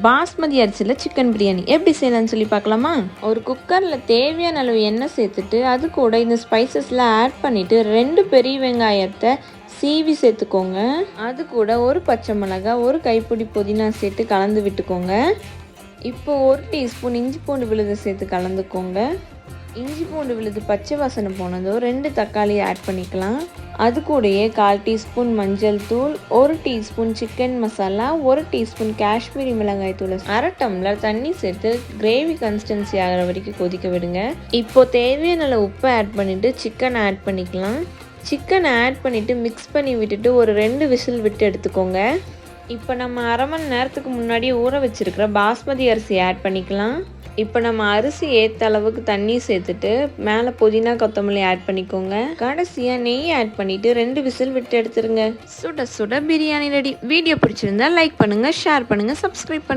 பாஸ்மதி அரிசியில் சிக்கன் பிரியாணி எப்படி செய்யலாம்னு சொல்லி பார்க்கலாமா? ஒரு குக்கரில் தேவையான அளவு எண்ணெய் சேர்த்துட்டு அது கூட இந்த ஸ்பைசஸ்லாம் ஆட் பண்ணிவிட்டு 2 பெரிய வெங்காயத்தை சீவி சேர்த்துக்கோங்க. அது கூட ஒரு பச்சை மிளகாய், ஒரு கைப்பிடி புதினா சேர்த்து கலந்து விட்டுக்கோங்க. இப்போ 1 டீஸ்பூன் இஞ்சி பூண்டு விழுதை சேர்த்து கலந்துக்கோங்க. இஞ்சி பூண்டு விழுது பச்சை வாசனை போனதும் 2 தக்காளி ஆட் பண்ணிக்கலாம். அது கூடயே 1/4 டீஸ்பூன் மஞ்சள் தூள், 1 teaspoon chicken masala, 1 teaspoon Kashmiri மிளகாய் தூள், 1/2 டம்ளர் தண்ணி சேர்த்து கிரேவி கன்சிஸ்டன்சி ஆகிற வரைக்கும் கொதிக்க விடுங்க. இப்போ தேவையான அளவு உப்பு ஆட் பண்ணிவிட்டு சிக்கன் ஆட் பண்ணிக்கலாம். சிக்கனை ஆட் பண்ணிவிட்டு மிக்ஸ் பண்ணி விட்டுட்டு ஒரு 2 விசில் விட்டு எடுத்துக்கோங்க. இப்போ நம்ம 1/2 மணி நேரத்துக்கு முன்னாடி ஊற வச்சுருக்கிற பாஸ்மதி அரிசி ஆட் பண்ணிக்கலாம். இப்போ நம்ம அரிசி ஏற்ற அளவுக்கு தண்ணி சேர்த்துட்டு மேலே புதினா கொத்தமல்லி ஆட் பண்ணிக்கோங்க. கடைசியாக நெய் ஆட் பண்ணிவிட்டு 2 விசில் விட்டு எடுத்துருங்க. சுட சுட பிரியாணி ரெடி. வீடியோ பிடிச்சிருந்தா லைக் பண்ணுங்கள், ஷேர் பண்ணுங்கள், சப்ஸ்கிரைப் பண்ணுங்கள்.